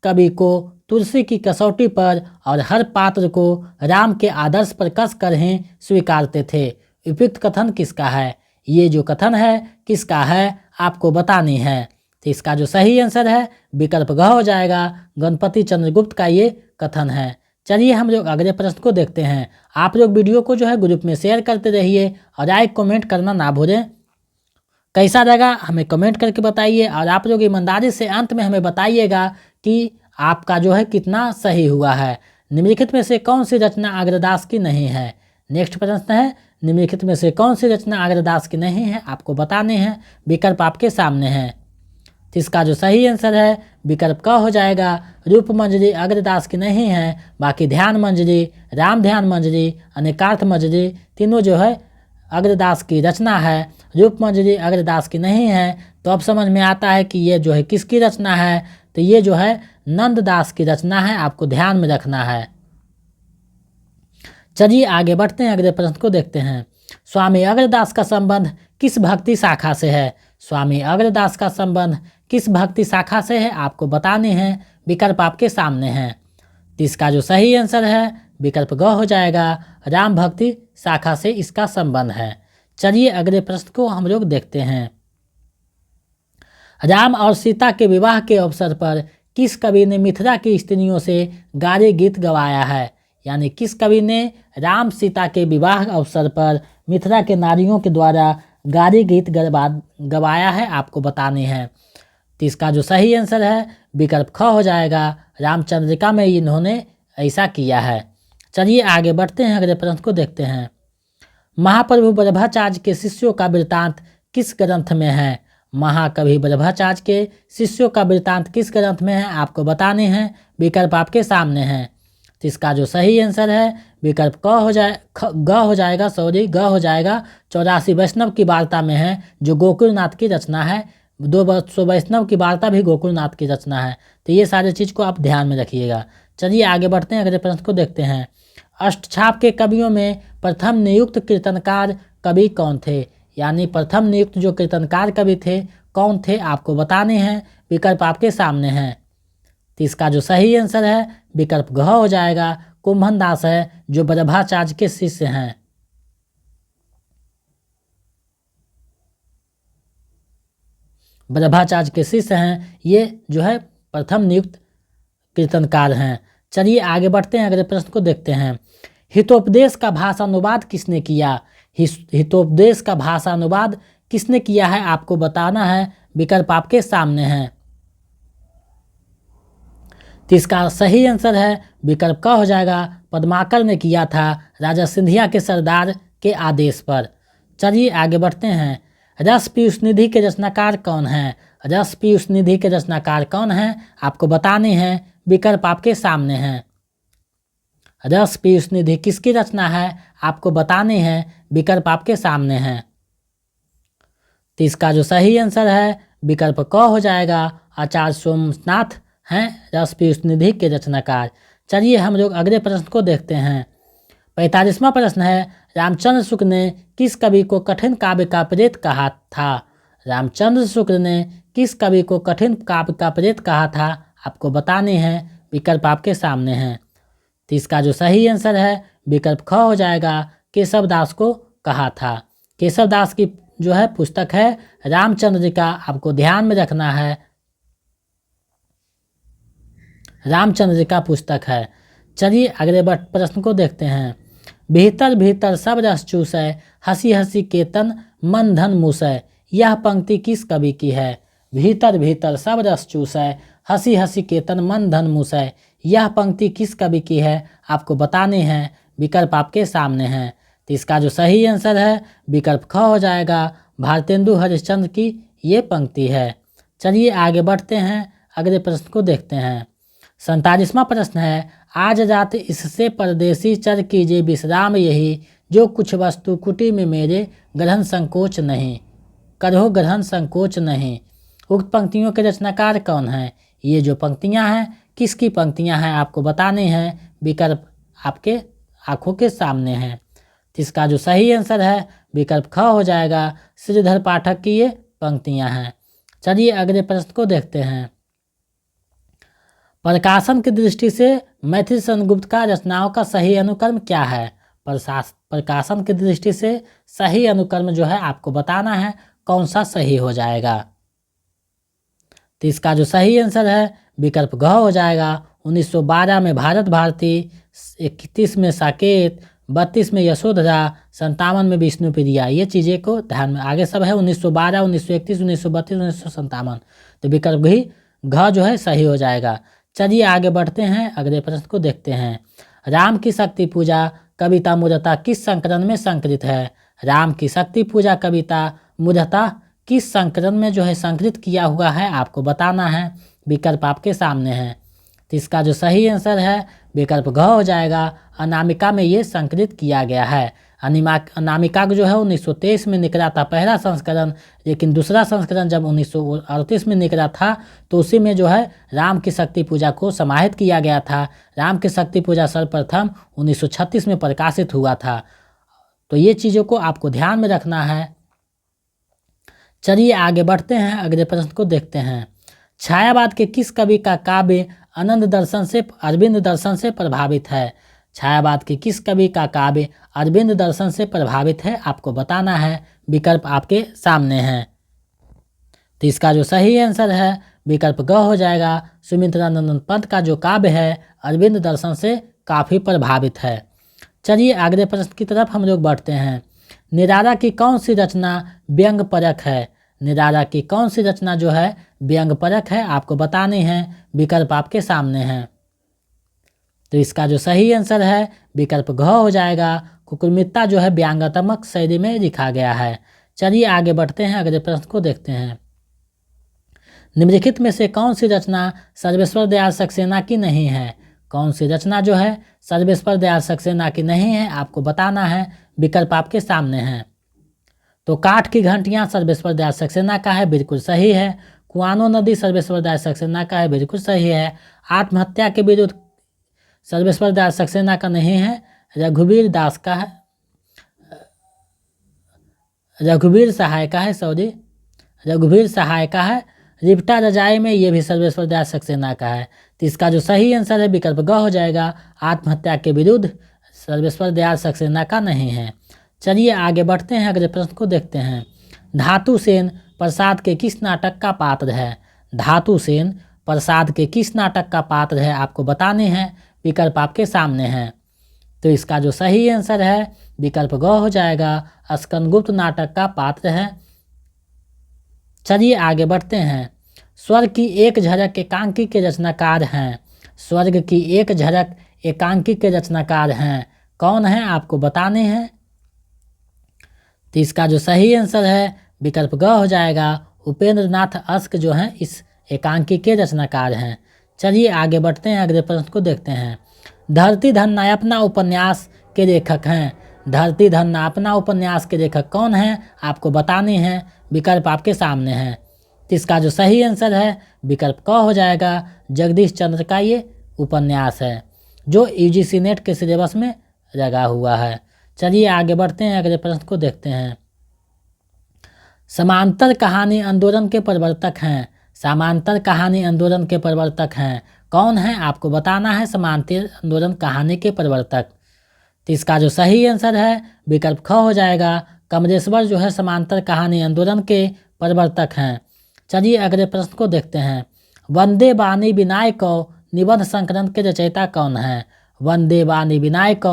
कवि को तुलसी की कसौटी पर और हर पात्र को राम के आदर्श पर कस कर ही स्वीकारते थे। उपयुक्त कथन किसका है? ये जो कथन है किसका है आपको बतानी है। तो इसका जो सही आंसर है विकल्प घ हो जाएगा। गणपति चंद्रगुप्त का ये कथन है। चलिए हम लोग अगले प्रश्न को देखते हैं। आप लोग वीडियो को जो है ग्रुप में शेयर करते रहिए और लाइक कमेंट करना ना भूलें। कैसा लगा हमें कमेंट करके बताइए और आप लोग ईमानदारी से अंत में हमें बताइएगा कि आपका जो है कितना सही हुआ है। निम्नलिखित में से कौन सी रचना अग्रदास की नहीं है? नेक्स्ट प्रश्न है निम्नलिखित में से कौन सी रचना अग्रदास की नहीं है आपको बताने हैं। विकल्प आपके सामने हैं। तो इसका जो सही आंसर है विकल्प क हो जाएगा। रूप मंजरी अग्रदास की नहीं है। बाकी ध्यान मंजरी, राम ध्यान मंजरी, अनेकार्थ मंजरी तीनों जो है अग्रदास की रचना है। रूप मंजरी अग्रदास की नहीं है। तो अब समझ में आता है कि ये जो है किसकी रचना है। तो ये जो है नंददास की रचना है। आपको ध्यान में रखना है। चलिए आगे बढ़ते हैं अगले प्रश्न को देखते हैं। स्वामी अग्रदास का संबंध किस भक्ति शाखा से है? स्वामी अग्रदास का संबंध किस भक्ति शाखा से है आपको बताने हैं। विकल्प आपके सामने हैं। तो इसका जो सही आंसर है विकल्प ग हो जाएगा। राम भक्ति शाखा से इसका संबंध है। चलिए अगले प्रश्न को हम लोग देखते हैं। राम और सीता के विवाह के अवसर पर किस कवि ने मिथिला की स्त्रियों से गाली गीत गवाया है? यानी किस कवि ने राम सीता के विवाह अवसर पर मिथिला के नारियों के द्वारा गाली गीत गवाया है आपको बताने हैं। तो इसका जो सही आंसर है विकल्प ख हो जाएगा। रामचंद्रिका में इन्होंने ऐसा किया है। चलिए आगे बढ़ते हैं अगले प्रश्न को देखते हैं। महाप्रभु वल्लभाचार्य के शिष्यों का वृत्तांत किस ग्रंथ में है? महाकवि वल्लभाचार्य के शिष्यों का वृत्तांत किस ग्रंथ में है आपको बताने हैं। विकल्प आपके सामने हैं। तो इसका जो सही आंसर है विकल्प ग हो जाएगा। 84 वैष्णव की वार्ता में है जो गोकुलनाथ की रचना है। 200 वैष्णव की वार्ता भी गोकुलनाथ की रचना है। तो ये सारी चीज़ को आप ध्यान में रखिएगा। चलिए आगे बढ़ते हैं अगले प्रश्न को देखते हैं। अष्टछाप के कवियों में प्रथम नियुक्त कीर्तनकार कवि कौन थे? यानी प्रथम नियुक्त जो कीर्तनकार कवि थे कौन थे आपको बताने हैं। विकल्प आपके सामने हैं। तो इसका जो सही आंसर है विकल्प घ हो जाएगा। कुंभन दास है जो वल्लभाचार्य के शिष्य हैं। वल्लभाचार्य के शिष्य हैं ये जो है प्रथम नियुक्त कीर्तनकार हैं। चलिए आगे बढ़ते हैं अगले प्रश्न को देखते हैं। हितोपदेश का भाषानुवाद किसने किया? हितोपदेश का भाषानुवाद किसने किया है आपको बताना है। विकल्प आपके सामने हैं। तो इसका सही आंसर है विकल्प क हो जाएगा। पद्माकर ने किया था राजा सिंधिया के सरदार के आदेश पर। चलिए आगे बढ़ते हैं। रस पीयूष निधि के रचनाकार कौन हैं? रस पीयूष निधि के रचनाकार कौन हैं आपको बताने हैं। विकल्प आपके सामने हैं। रस पीयूष निधि किसकी रचना है आपको बताने हैं, विकल्प आपके सामने हैं। तो इसका जो सही आंसर है विकल्प क हो जाएगा। आचार्य सोमनाथ हैं रस पीयूष निधि के रचनाकार। चलिए हम लोग अगले प्रश्न को देखते हैं। 45वां प्रश्न है, रामचंद्र शुक्ल ने किस कवि को कठिन काव्य का प्रेत कहा था? रामचंद्र शुक्ल ने किस कवि को कठिन काव्य का प्रेत कहा था? आपको बताने हैं, विकल्प आपके सामने हैं। तो इसका जो सही आंसर है विकल्प ख हो जाएगा। केशव दास को कहा था। केशव दास की जो है पुस्तक है रामचंद्र जी का, आपको ध्यान में रखना है, रामचंद्र जी का पुस्तक है। चलिए अगले प्रश्न को देखते हैं। भीतर भीतर सब रस चूसै, हंसी हंसी केतन मन धन मूसै। यह पंक्ति किस कवि की है? भीतर भीतर सब रस चूसै, हंसी हंसी केतन मन धन मूसै। यह पंक्ति किस कवि की है? आपको बताने हैं, विकल्प आपके सामने हैं। तो इसका जो सही आंसर है विकल्प ख हो जाएगा। भारतेंदु हरिश्चंद्र की ये पंक्ति है। चलिए आगे बढ़ते हैं, अगले प्रश्न को देखते हैं। 47वां प्रश्न है, आज रात इससे परदेसी चर कीजिए विश्राम यही, जो कुछ वस्तु कुटी में मेरे ग्रहण संकोच नहीं, करहो ग्रहण संकोच नहीं। उक्त पंक्तियों के रचनाकार कौन हैं? ये जो पंक्तियां हैं किसकी पंक्तियां हैं? आपको बताने हैं, विकल्प आपके आंखों के सामने हैं। तो इसका जो सही आंसर है विकल्प ख हो जाएगा। श्रीधर पाठक की ये पंक्तियां हैं। चलिए अगले प्रश्न को देखते हैं। प्रकाशन की दृष्टि से मैथिली चंद्रगुप्त का रचनाओं का सही अनुक्रम क्या है? प्रकाशन की दृष्टि से सही अनुक्रम जो है आपको बताना है, कौन सा सही हो जाएगा। तो इसका जो सही आंसर है विकल्प घ हो जाएगा। 1912 में भारत भारती, 31 में साकेत, 32 में यशोधरा, 57 में विष्णुप्रिया। ये चीज़ें को ध्यान में, आगे सब है 1912, 1931, 1932, 1957। तो विकल्प ही घ जो है सही हो जाएगा। चलिए आगे बढ़ते हैं, अगले प्रश्न को देखते हैं। राम की शक्ति पूजा कविता मूलतः किस संकलन में संकलित है? राम की शक्ति पूजा कविता मूलतः किस संकलन में जो है संकलित किया हुआ है? आपको बताना है, विकल्प आपके सामने है। तो इसका जो सही आंसर है विकल्प घ हो जाएगा। अनामिका में ये संकलित किया गया है। अनामिका जो है 1923 में निकला था पहला संस्करण, लेकिन दूसरा संस्करण जब 1938 में निकला था तो उसी में जो है राम की शक्ति पूजा को समाहित किया गया था। राम की शक्ति पूजा सर्वप्रथम 1936 में प्रकाशित हुआ था। तो ये चीज़ों को आपको ध्यान में रखना है। चलिए आगे बढ़ते हैं, अगले प्रश्न को देखते हैं। छायावाद के किस कवि का काव्य अरविंद दर्शन से प्रभावित है? छायावाद के किस कवि का काव्य अरविंद दर्शन से प्रभावित है? आपको बताना है, विकल्प आपके सामने हैं। तो इसका जो सही आंसर है विकल्प ग हो जाएगा। सुमित्रानंद पंत का जो काव्य है अरविंद दर्शन से काफ़ी प्रभावित है। चलिए अगले प्रश्न की तरफ हम लोग बढ़ते हैं। निराला की कौन सी रचना व्यंग परक है? निराला की कौन सी रचना जो है व्यंग परक है? आपको बताने हैं, विकल्प आपके सामने हैं। तो इसका जो सही आंसर है विकल्प घ हो जाएगा। कुकुरमित्ता जो है व्यंग्यात्मक शैली में लिखा गया है। चलिए आगे बढ़ते हैं, अगले प्रश्न को देखते हैं। निम्नलिखित में से कौन सी रचना सर्वेश्वर दयाल सक्सेना की नहीं है? कौन सी रचना जो है सर्वेश्वर दयाल सक्सेना की नहीं है? आपको बताना है, विकल्प आपके सामने हैं। तो काठ की घंटियां सर्वेश्वर दयाल सक्सेना का है, बिल्कुल सही है। कुआनो नदी सर्वेश्वर दयाल सक्सेना का है, बिल्कुल सही है। आत्महत्या के विरुद्ध सर्वेश्वर दयाल सक्सेना का नहीं है, रघुवीर दास का है, रघुवीर सहाय का है, रघुवीर सहाय का है। रिपटा रजाई में ये भी सर्वेश्वर दयाल सक्सेना का है। तो इसका जो सही आंसर है विकल्प ग हो जाएगा। आत्महत्या के विरुद्ध सर्वेश्वर दयाल सक्सेना का नहीं है। चलिए आगे बढ़ते हैं, अगले प्रश्न को देखते हैं। धातु सेन प्रसाद के किस नाटक का पात्र है? धातु सेन प्रसाद के किस नाटक का पात्र है? आपको बताने हैं, विकल्प आपके सामने हैं। तो इसका जो सही आंसर है विकल्प ग हो जाएगा। स्कंदगुप्त नाटक का पात्र है। चलिए आगे बढ़ते हैं। स्वर्ग की एक झलक एकांकी के रचनाकार हैं। स्वर्ग की एक झलक एकांकी के रचनाकार हैं, कौन है? आपको बताने हैं। तो इसका जो सही आंसर है विकल्प ग हो जाएगा। उपेंद्र नाथ अस्क जो हैं इस एकांकी के रचनाकार हैं। चलिए आगे बढ़ते हैं, अगले प्रश्न को देखते हैं। धरती धन नायपना उपन्यास के लेखक हैं। धरती धन नापना उपन्यास के लेखक कौन हैं, आपको बताने हैं। विकल्प आपके सामने हैं। तो इसका जो सही आंसर है विकल्प क हो जाएगा। जगदीश चंद्र का ये उपन्यास है जो यूजीसी नेट के सिलेबस में लगा हुआ है। चलिए आगे बढ़ते हैं, अगले प्रश्न को देखते हैं। समांतर कहानी आंदोलन के प्रवर्तक हैं। समांतर कहानी आंदोलन के प्रवर्तक हैं कौन है, आपको बताना है। समांतर आंदोलन कहानी के प्रवर्तक। तो इसका जो सही आंसर है विकल्प ख हो जाएगा। कमलेश्वर जो है समांतर कहानी आंदोलन के प्रवर्तक हैं। चलिए अगले प्रश्न को देखते हैं। वंदे वाणी विनायक निबंध संकलन के रचयिता कौन है। वंदे वाणी विनायक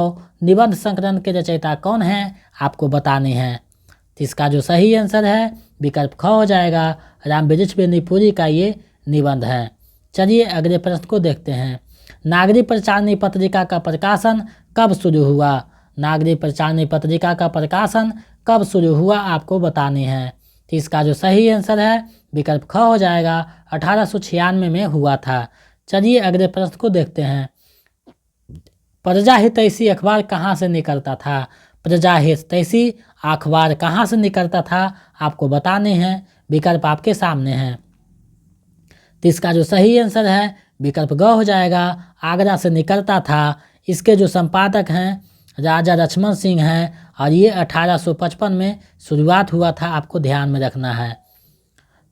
निबंध संकलन के रचयिता कौन है, आपको बतानी है। तो इसका जो सही आंसर है विकल्प ख हो जाएगा। रामवृक्ष बेनीपुरी का ये निबंध है। चलिए अगले प्रश्न को देखते हैं। नागरिक प्रचारणी पत्रिका का प्रकाशन कब शुरू हुआ। नागरिक प्रचारणी पत्रिका का प्रकाशन कब शुरू हुआ, आपको बतानी है। तो इसका जो सही आंसर है विकल्प ख हो जाएगा। 1896 में हुआ था। चलिए अगले प्रश्न को देखते हैं। प्रजा हितैषी अखबार कहाँ से निकलता था। प्रजा हितैषी अखबार कहाँ से निकलता था, आपको बताने हैं। विकल्प आपके सामने हैं। तो इसका जो सही आंसर है विकल्प ग हो जाएगा। आगरा से निकलता था। इसके जो संपादक हैं राजा लक्ष्मण सिंह हैं और ये 1855 में शुरुआत हुआ था, आपको ध्यान में रखना है।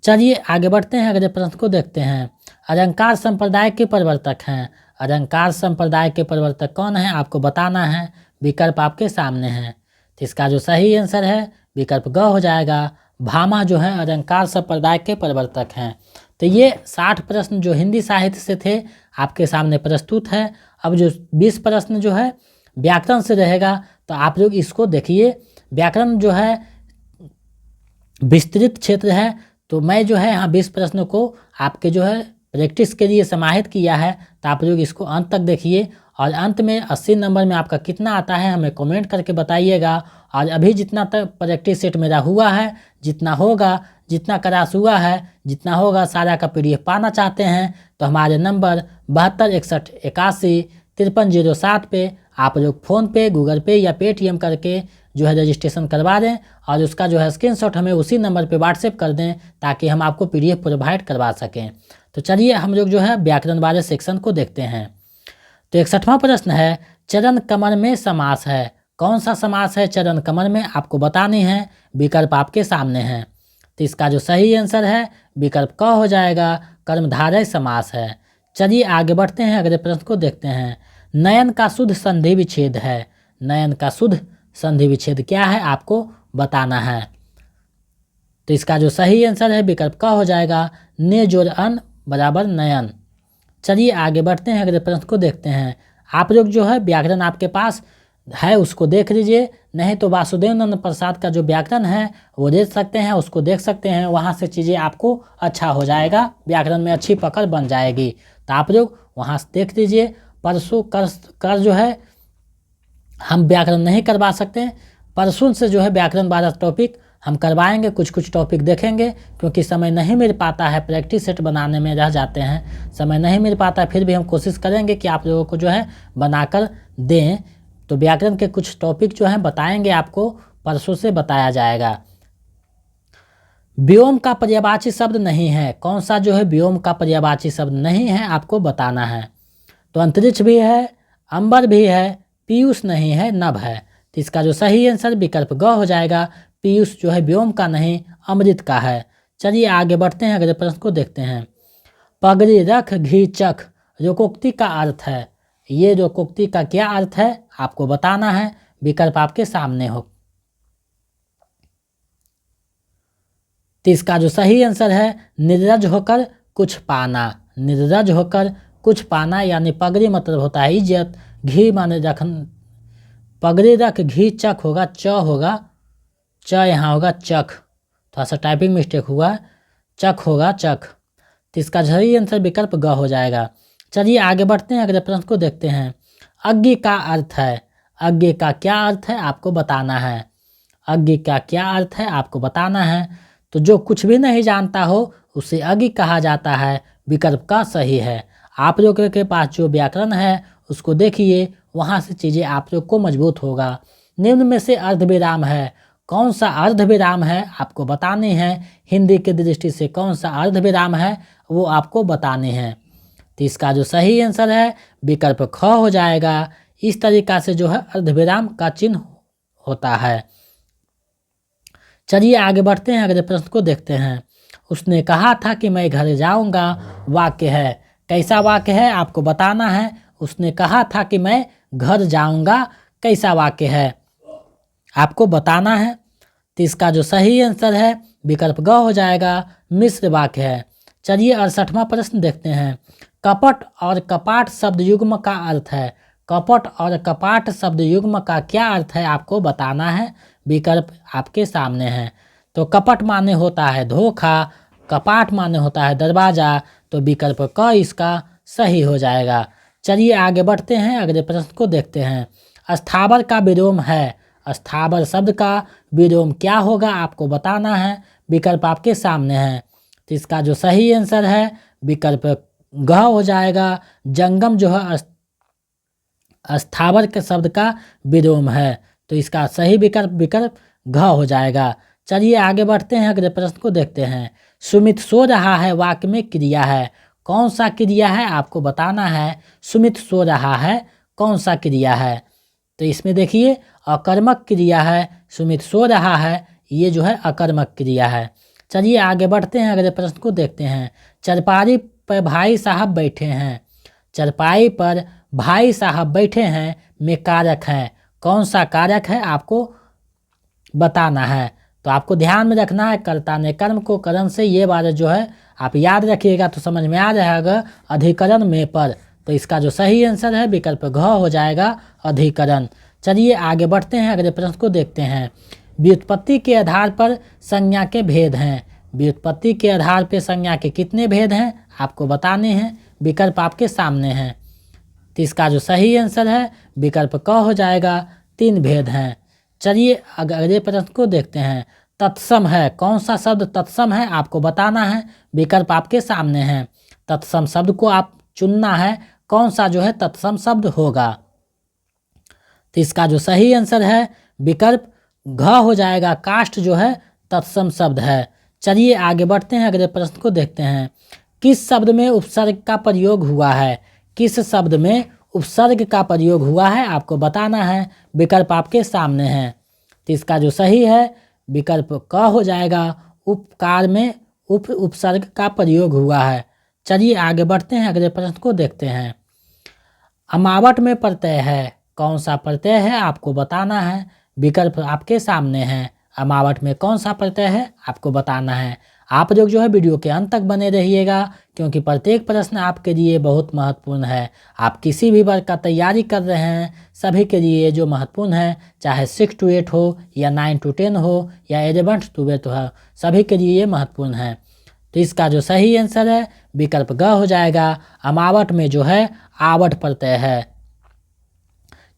चलिए आगे बढ़ते हैं, अगले प्रश्न को देखते हैं। अलंकार संप्रदाय के प्रवर्तक हैं। अलंकार संप्रदाय के प्रवर्तक कौन है, आपको बताना है। विकल्प आपके सामने हैं। तो इसका जो सही आंसर है विकल्प ग हो जाएगा। भामा जो है अलंकार संप्रदाय के प्रवर्तक हैं। तो ये 60 प्रश्न जो हिंदी साहित्य से थे आपके सामने प्रस्तुत है। अब जो 20 प्रश्न जो है व्याकरण से रहेगा, तो आप लोग इसको देखिए। व्याकरण जो है विस्तृत क्षेत्र है, तो मैं जो है यहाँ 20 प्रश्नों को आपके जो है प्रैक्टिस के लिए समाहित किया है। तो आप लोग इसको अंत तक देखिए और अंत में 80 नंबर में आपका कितना आता है हमें कमेंट करके बताइएगा। और अभी जितना तक प्रैक्टिस सेट मेरा हुआ है, जितना होगा, जितना क्लास हुआ है, जितना होगा सारा का PDF पाना चाहते हैं तो हमारे नंबर 7261815307 पे आप लोग फ़ोनपे, गूगल पे या पेटीएम करके जो है रजिस्ट्रेशन करवा दें और उसका जो है स्क्रीनशॉट हमें उसी नंबर पे व्हाट्सएप कर दें ताकि हम आपको PDF प्रोवाइड करवा सकें। तो चलिए हम लोग जो है व्याकरण वाले सेक्शन को देखते हैं। तो 61वां प्रश्न है, चरण कमर में समास है। कौन सा समास है चरण कमर में, आपको बतानी है। विकल्प आपके सामने हैं। तो इसका जो सही आंसर है विकल्प क हो जाएगा। कर्मधारय समास है। चलिए आगे बढ़ते हैं, अगले प्रश्न को देखते हैं। नयन का शुद्ध संधि विच्छेद है। नयन का शुद्ध संधि विच्छेद क्या है, आपको बताना है। तो इसका जो सही आंसर है विकल्प क हो जाएगा। ने जोड़ अन बराबर नयन। चलिए आगे बढ़ते हैं, अगले प्रश्न को देखते हैं। आप लोग जो है व्याकरण आपके पास है उसको देख लीजिए, नहीं तो वासुदेव नंद प्रसाद का जो व्याकरण है वो देख सकते हैं, उसको देख सकते हैं। वहाँ से चीज़ें आपको अच्छा हो जाएगा, व्याकरण में अच्छी पकड़ बन जाएगी। तो आप लोग वहाँ से देख लीजिए। परसों कर जो है हम व्याकरण नहीं करवा सकते, परसों से जो है व्याकरण वाला टॉपिक हम करवाएंगे। कुछ कुछ टॉपिक देखेंगे क्योंकि समय नहीं मिल पाता है, प्रैक्टिस सेट बनाने में रह जाते हैं, समय नहीं मिल पाता। फिर भी हम कोशिश करेंगे कि आप लोगों को जो है बनाकर दें। तो व्याकरण के कुछ टॉपिक जो हैं बताएंगे, आपको परसों से बताया जाएगा। व्योम का पर्यायवाची शब्द नहीं है। कौन सा जो है व्योम का पर्यायवाची शब्द नहीं है, आपको बताना है। तो अंतरिक्ष भी है, अंबर भी है, पीयूष नहीं है, नभ है। तो इसका जो सही आंसर विकल्प ग हो जाएगा। पीयूष जो है व्योम का नहीं अमृत का है। चलिए आगे बढ़ते हैं, अगले प्रश्न को देखते हैं। पगड़ी रख घी चख रोकोक्ति का अर्थ है। ये रोकोक्ति का क्या अर्थ है, आपको बताना है। विकल्प आपके सामने हो। तो इसका जो सही आंसर है निर्लज होकर कुछ पाना। निर्लज होकर कुछ पाना यानी पगड़ी मतलब होता है इज्जत, घी माने रखन। पगड़ी रख घी चख होगा, च होगा, च यहाँ होगा चख, थोड़ा सा टाइपिंग मिस्टेक हुआ, चख होगा चख। तो इसका सही आंसर विकल्प ग हो जाएगा। चलिए आगे बढ़ते हैं, अगले प्रश्न को देखते हैं। अज्ञ का अर्थ है। अज्ञ का क्या अर्थ है, आपको बताना है। अज्ञ का क्या अर्थ है, आपको बताना है। तो जो कुछ भी नहीं जानता हो उसे अज्ञ कहा जाता है। विकल्प का सही है। आप लोगों के पास जो व्याकरण है उसको देखिए, वहाँ से चीज़ें आप लोग को मजबूत होगा। निम्न में से अर्धविराम है, कौन सा अर्धविराम है आपको बताने हैं। हिंदी की दृष्टि से कौन सा अर्धविराम है वो आपको बताने हैं। तो इसका जो सही आंसर है विकल्प ख हो जाएगा। इस तरीका से जो है अर्धविराम का चिन्ह होता है। चलिए आगे बढ़ते हैं, अगले प्रश्न को देखते हैं। उसने कहा था कि मैं घर जाऊंगा, वाक्य है, कैसा वाक्य है आपको बताना है। उसने कहा था कि मैं घर जाऊंगा, कैसा वाक्य है आपको बताना है। तो इसका जो सही आंसर है विकल्प ग हो जाएगा, मिश्र वाक्य है। चलिए 68वां प्रश्न देखते हैं। कपट और कपाट शब्द युग्म का अर्थ है। कपट और कपाट शब्द युग्म का क्या अर्थ है आपको बताना है। विकल्प आपके सामने हैं। तो कपट माने होता है धोखा, कपाट माने होता है दरवाजा, तो विकल्प क इसका सही हो जाएगा। चलिए आगे बढ़ते हैं, अगले प्रश्न को देखते हैं। स्थावर का विलोम है, स्थावर शब्द का विलोम क्या होगा आपको बताना है। विकल्प आपके सामने है। तो इसका जो सही आंसर है विकल्प घ हो जाएगा। जंगम जो है स्थावर के शब्द का विलोम है, तो इसका सही विकल्प घ हो जाएगा। चलिए आगे बढ़ते हैं, अगले प्रश्न को देखते हैं। सुमित सो रहा है वाक्य में क्रिया है, कौन सा क्रिया है आपको बताना है। सुमित सो रहा है कौन सा क्रिया है। तो इसमें देखिए अकर्मक क्रिया है, सुमित सो रहा है ये जो है अकर्मक क्रिया है। चलिए आगे बढ़ते हैं, अगले प्रश्न को देखते हैं। चारपाई पर भाई साहब बैठे हैं, चारपाई पर भाई साहब बैठे हैं में कारक है, कौन सा कारक है आपको बताना है। तो आपको ध्यान में रखना है कर्ता ने कर्म को करण से, ये बात जो है आप याद रखिएगा तो समझ में आ जाएगा। अधिकरण में पर, तो इसका जो सही आंसर है विकल्प घ हो जाएगा, अधिकरण। चलिए आगे बढ़ते हैं, अगले प्रश्न को देखते हैं। व्युत्पत्ति के आधार पर संज्ञा के भेद हैं, व्युत्पत्ति के आधार पर संज्ञा के कितने भेद हैं आपको बताने हैं। विकल्प आपके सामने हैं। तो इसका जो सही आंसर है विकल्प क हो जाएगा, 3 भेद हैं। चलिए अगले प्रश्न को देखते हैं। तत्सम है, कौन सा शब्द तत्सम है आपको बताना है। विकल्प आपके सामने हैं। तत्सम शब्द को आप चुनना है, कौन सा जो है तत्सम शब्द होगा। तो इसका जो सही आंसर है विकल्प घ हो जाएगा, काष्ठ जो है तत्सम शब्द है। चलिए आगे बढ़ते हैं, अगले प्रश्न को देखते हैं। किस शब्द में उपसर्ग का प्रयोग हुआ है, किस शब्द में उपसर्ग का प्रयोग हुआ है आपको बताना है। विकल्प आपके सामने हैं। तो इसका जो सही है विकल्प क हो जाएगा, उपकार में उपसर्ग का प्रयोग हुआ है। चलिए आगे बढ़ते हैं, अगले प्रश्न को देखते हैं। अमावट में प्रत्यय है, कौन सा प्रत्यय है आपको बताना है। विकल्प आपके सामने हैं। अमावट में कौन सा प्रत्यय है आपको बताना है। आप लोग जो है वीडियो के अंत तक बने रहिएगा, क्योंकि प्रत्येक प्रश्न आपके लिए बहुत महत्वपूर्ण है। आप किसी भी वर्ग का तैयारी कर रहे हैं सभी के लिए जो महत्वपूर्ण है, चाहे 6 to 8 हो या 9 to 10 हो या 11 to 12 हो, सभी के लिए ये महत्वपूर्ण है। तो इसका जो सही आंसर है विकल्प ग हो जाएगा। अमावट में जो है आवट प्रत्यय है।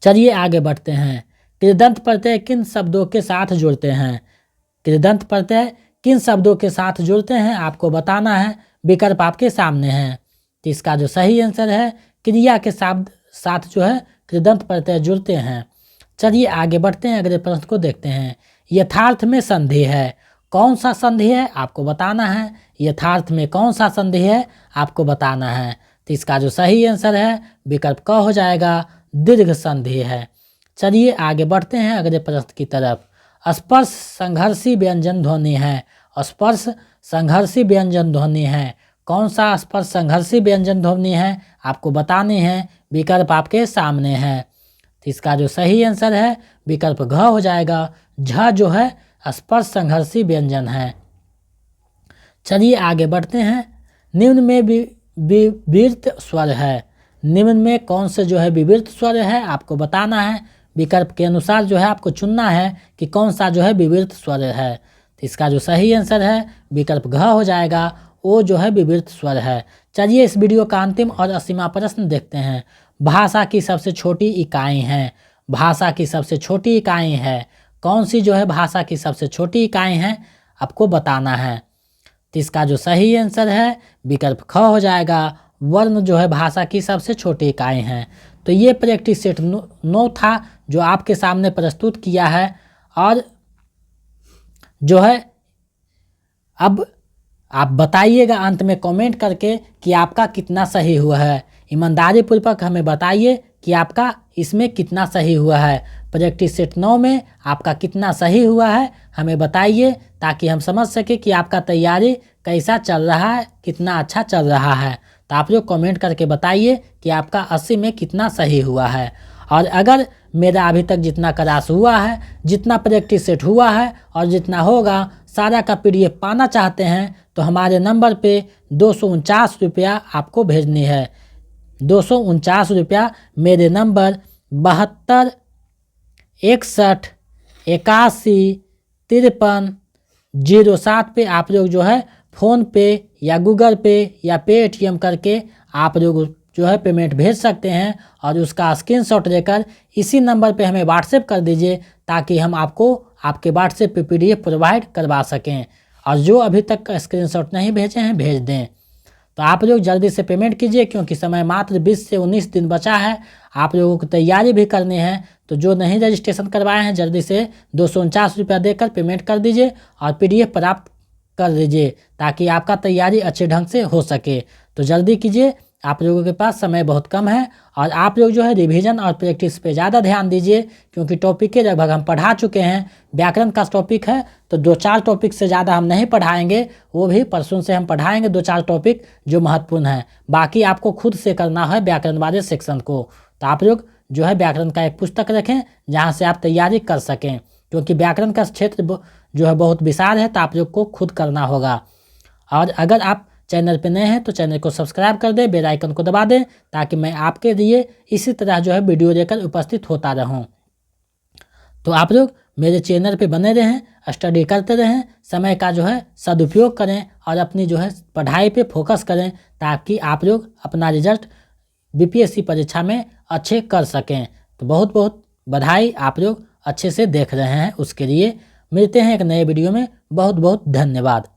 चलिए आगे बढ़ते हैं। कृदंत प्रत्यय किन शब्दों के साथ जुड़ते हैं, कृदंत प्रत्यय किन शब्दों के साथ जुड़ते हैं आपको बताना है। विकल्प आपके सामने हैं। तो इसका जो सही आंसर है क्रिया के साथ जो है कृदंत प्रत्यय जुड़ते हैं। चलिए आगे बढ़ते हैं, अगले प्रश्न को देखते हैं। यथार्थ में संधि है, कौन सा संधि है आपको बताना है। यथार्थ में कौन सा संधि है आपको बताना है। तो इसका जो सही आंसर है विकल्प क हो जाएगा, दीर्घ संधि है। चलिए आगे बढ़ते हैं अगले प्रश्न की तरफ। स्पर्श संघर्षी व्यंजन ध्वनि है, स्पर्श संघर्षी व्यंजन ध्वनि है, कौन सा स्पर्श संघर्षी व्यंजन ध्वनि है आपको बताने हैं। विकल्प आपके सामने है। तो इसका जो सही आंसर है विकल्प घ हो जाएगा, झ जो है स्पर्श संघर्षी व्यंजन है। चलिए आगे बढ़ते हैं। निम्न में विवृत स्वर है, निम्न में कौन से जो है विवृत स्वर है आपको बताना है। विकल्प के अनुसार जो है आपको चुनना है कि कौन सा जो है विवृत स्वर है। तो इसका जो सही आंसर है विकल्प घ हो जाएगा, ओ जो है विवृत स्वर है। चलिए इस वीडियो का अंतिम और 80वां प्रश्न देखते हैं। भाषा की सबसे छोटी इकाई हैं, भाषा की सबसे छोटी इकाई है, कौन सी जो है भाषा की सबसे छोटी इकाई है आपको बताना है। तो इसका जो सही आंसर है विकल्प ख हो जाएगा, वर्ण जो है भाषा की सबसे छोटी इकाई है। तो ये प्रैक्टिस सेट 9 था जो आपके सामने प्रस्तुत किया है। और जो है अब आप बताइएगा अंत में कमेंट करके कि आपका कितना सही हुआ है। ईमानदारी पूर्वक हमें बताइए कि आपका इसमें कितना सही हुआ है। प्रैक्टिस सेट 9 में आपका कितना सही हुआ है हमें बताइए, ताकि हम समझ सके कि आपका तैयारी कैसा चल रहा है, कितना अच्छा चल रहा है। तो आप लोग कमेंट करके बताइए कि आपका 80 में कितना सही हुआ है। और अगर मेरा अभी तक जितना क्लास हुआ है, जितना प्रैक्टिस सेट हुआ है और जितना होगा सारा का PDF पाना चाहते हैं तो हमारे नंबर पे 249 रुपया आपको भेजनी है। 249 रुपया मेरे नंबर 72 61 81 53 07 पे आप लोग जो है फ़ोन पे या गूगल पे या पेटीएम करके आप लोग जो है पेमेंट भेज सकते हैं। और उसका स्क्रीनशॉट लेकर इसी नंबर पे हमें व्हाट्सएप कर दीजिए, ताकि हम आपको आपके व्हाट्सएप पे PDF प्रोवाइड करवा सकें। और जो अभी तक स्क्रीनशॉट नहीं भेजे हैं भेज दें। तो आप लोग जल्दी से पेमेंट कीजिए, क्योंकि समय मात्र 20 से 19 दिन बचा है। आप लोगों को तैयारी भी करनी है। तो जो नहीं रजिस्ट्रेशन करवाए हैं जल्दी से 249 रुपया देकर पेमेंट कर दीजिए और PDF प्राप्त कर लीजिए, ताकि आपका तैयारी अच्छे ढंग से हो सके। तो जल्दी कीजिए, आप लोगों के पास समय बहुत कम है। और आप लोग जो है रिवीजन और प्रैक्टिस पे ज़्यादा ध्यान दीजिए, क्योंकि टॉपिक के लगभग हम पढ़ा चुके हैं। व्याकरण का टॉपिक है तो 2-4 टॉपिक से ज़्यादा हम नहीं पढ़ाएंगे, वो भी परसों से हम पढ़ाएंगे 2-4 टॉपिक जो महत्वपूर्ण हैं। बाकी आपको खुद से करना है व्याकरण वाले सेक्शन को। तो आप लोग जो है व्याकरण का एक पुस्तक रखें जहाँ से आप तैयारी कर सकें, क्योंकि व्याकरण का क्षेत्र जो है बहुत विशाल है, तो आप लोग को खुद करना होगा। और अगर आप चैनल पे नए हैं तो चैनल को सब्सक्राइब कर दें, बेल आइकन को दबा दें, ताकि मैं आपके लिए इसी तरह जो है वीडियो लेकर उपस्थित होता रहूं। तो आप लोग मेरे चैनल पे बने रहें, स्टडी करते रहें, समय का जो है सदुपयोग करें और अपनी जो है पढ़ाई पे फोकस करें, ताकि आप लोग अपना रिजल्ट BPSC परीक्षा में अच्छे कर सकें। तो बहुत बहुत बधाई, आप लोग अच्छे से देख रहे हैं उसके लिए। मिलते हैं एक नए वीडियो में। बहुत बहुत धन्यवाद।